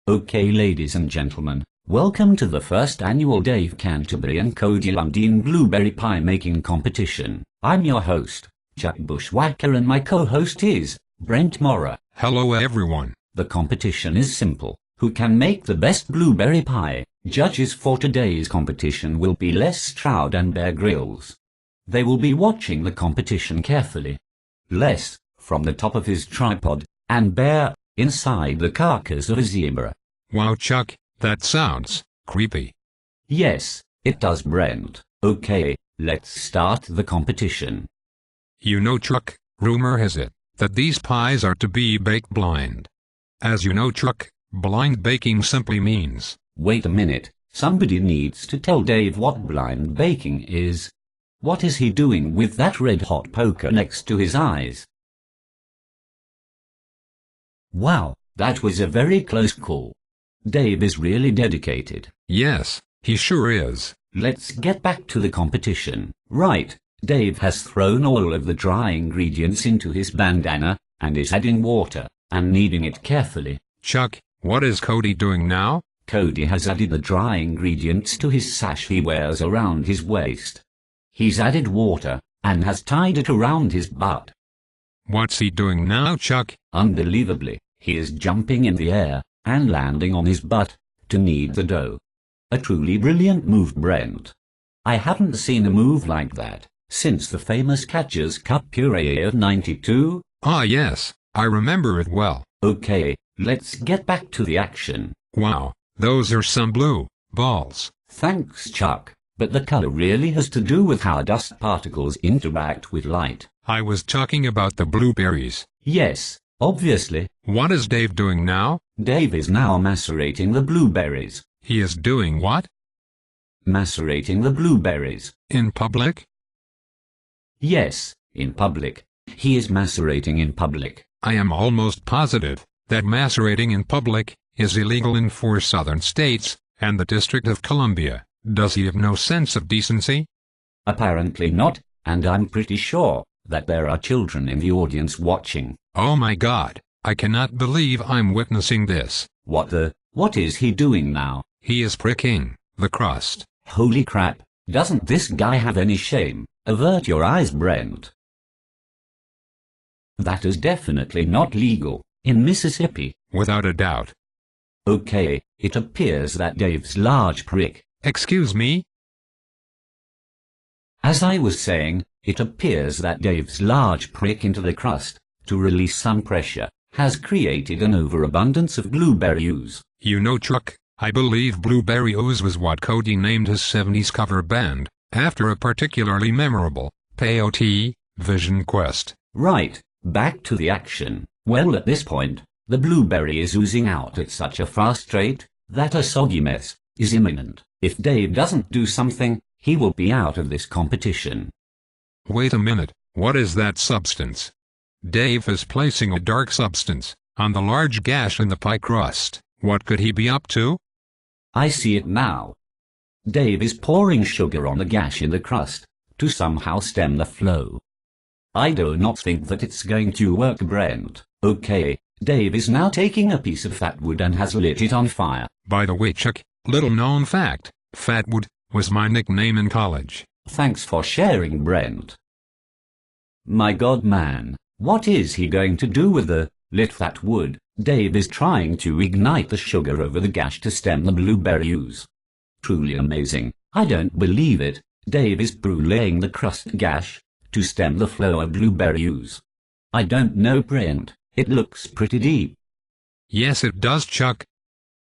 Okay, ladies and gentlemen, welcome to the first annual Dave Canterbury and Cody Lundeen Blueberry Pie Making Competition. I'm your host, Chuck Bushwhacker, and my co-host is Brent Morra. Hello everyone. The competition is simple. Who can make the best blueberry pie? Judges for today's competition will be Les Stroud and Bear Grylls. They will be watching the competition carefully. Les, from the top of his tripod, and Bear, inside the carcass of a zebra. Wow, Chuck, that sounds creepy. Yes, it does, Brent. Okay, let's start the competition. You know, Chuck, rumor has it that these pies are to be baked blind. As you know, Chuck, blind baking simply means... Wait a minute, somebody needs to tell Dave what blind baking is. What is he doing with that red-hot poker next to his eyes? Wow, that was a very close call. Dave is really dedicated. Yes, he sure is. Let's get back to the competition. Right, Dave has thrown all of the dry ingredients into his bandana, and is adding water, and kneading it carefully. Chuck, what is Cody doing now? Cody has added the dry ingredients to his sash he wears around his waist. He's added water, and has tied it around his butt. What's he doing now, Chuck? Unbelievably, he is jumping in the air, and landing on his butt, to knead the dough. A truly brilliant move, Brent. I haven't seen a move like that since the famous Catcher's Cup puree of '92. Ah yes, I remember it well. Okay, let's get back to the action. Wow, those are some blue balls. Thanks, Chuck, but the color really has to do with how dust particles interact with light. I was talking about the blueberries. Yes, obviously. What is Dave doing now? Dave is now macerating the blueberries. He is doing what? Macerating the blueberries. In public? Yes, in public. He is macerating in public. I am almost positive that macerating in public is illegal in 4 southern states and the District of Columbia. Does he have no sense of decency? Apparently not, and I'm pretty sure that there are children in the audience watching. Oh my God, I cannot believe I'm witnessing this. What is he doing now? He is pricking the crust. Holy crap, doesn't this guy have any shame? Avert your eyes, Brent. That is definitely not legal in Mississippi. Without a doubt. Okay, it appears that Dave's large prick... Excuse me? As I was saying, it appears that Dave's large prick into the crust, to release some pressure, has created an overabundance of blueberry ooze. You know, Chuck, I believe Blueberry Ooze was what Cody named his '70s cover band, after a particularly memorable peyote Vision Quest. Right, back to the action. Well, at this point, the blueberry is oozing out at such a fast rate that a soggy mess is imminent. If Dave doesn't do something, he will be out of this competition. Wait a minute, what is that substance? Dave is placing a dark substance on the large gash in the pie crust. What could he be up to? I see it now. Dave is pouring sugar on the gash in the crust to somehow stem the flow. I do not think that it's going to work, Brent. Okay, Dave is now taking a piece of fat wood and has lit it on fire. By the way, Chuck, little known fact, Fatwood was my nickname in college. Thanks for sharing, Brent. My God, man, what is he going to do with the lit fat wood? Dave is trying to ignite the sugar over the gash to stem the blueberry ooze. Truly amazing. I don't believe it. Dave is bruleeing the crust gash to stem the flow of blueberry ooze. I don't know, Brent. It looks pretty deep. Yes, it does, Chuck.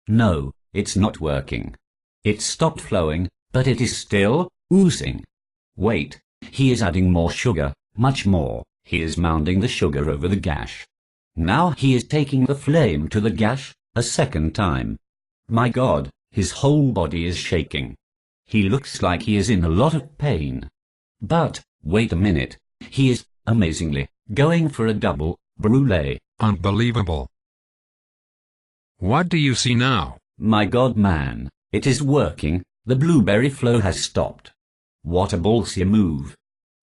No, it's not working. It stopped flowing, but it is still oozing. Wait, he is adding more sugar, much more. He is mounding the sugar over the gash. Now he is taking the flame to the gash a second time. My God, his whole body is shaking. He looks like he is in a lot of pain. But, wait a minute, he is, amazingly, going for a double brulee. Unbelievable. What do you see now? My God, man, it is working. The blueberry flow has stopped. What a ballsy move.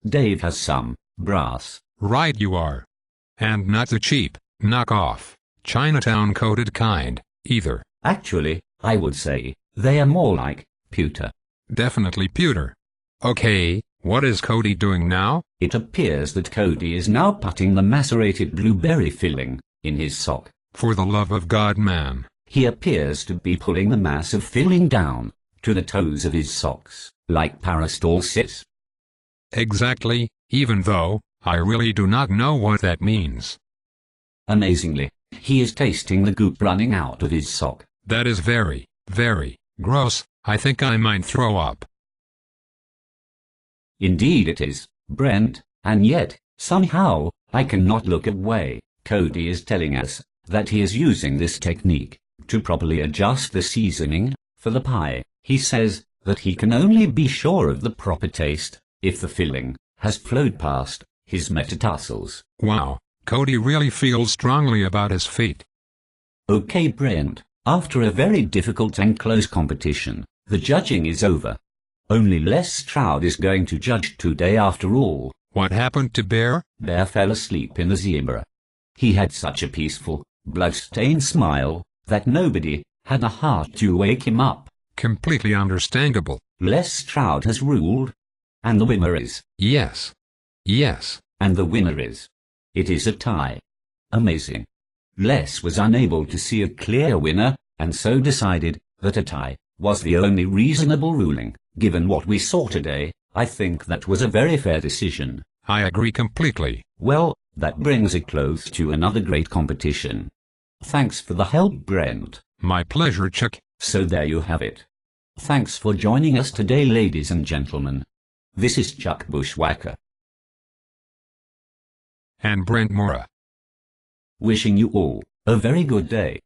Dave has some brass. Right you are. And not the cheap, knockoff, Chinatown coated kind, either. Actually, I would say, they are more like pewter. Definitely pewter. Okay, what is Cody doing now? It appears that Cody is now putting the macerated blueberry filling in his sock. For the love of God, man. He appears to be pulling the mass of filling down to the toes of his socks, like peristalsis. Exactly, even though I really do not know what that means. Amazingly, he is tasting the goop running out of his sock. That is very, very gross. I think I might throw up. Indeed it is, Brent, and yet, somehow, I cannot look away. Cody is telling us that he is using this technique to properly adjust the seasoning for the pie. He says that he can only be sure of the proper taste if the filling has flowed past his metatarsals. Wow, Cody really feels strongly about his feet. Okay, Brent, after a very difficult and close competition, the judging is over. Only Les Stroud is going to judge today after all. What happened to Bear? Bear fell asleep in the zebra. He had such a peaceful, blood-stained smile that nobody had a heart to wake him up. Completely understandable. Les Stroud has ruled, and the winner is. Yes. Yes. And the winner is. It is a tie. Amazing. Les was unable to see a clear winner, and so decided that a tie was the only reasonable ruling. Given what we saw today, I think that was a very fair decision. I agree completely. Well, that brings it close to another great competition. Thanks for the help, Brent. My pleasure, Chuck. So there you have it. Thanks for joining us today, ladies and gentlemen. This is Chuck Bushwhacker. And Brent Mora. Wishing you all a very good day.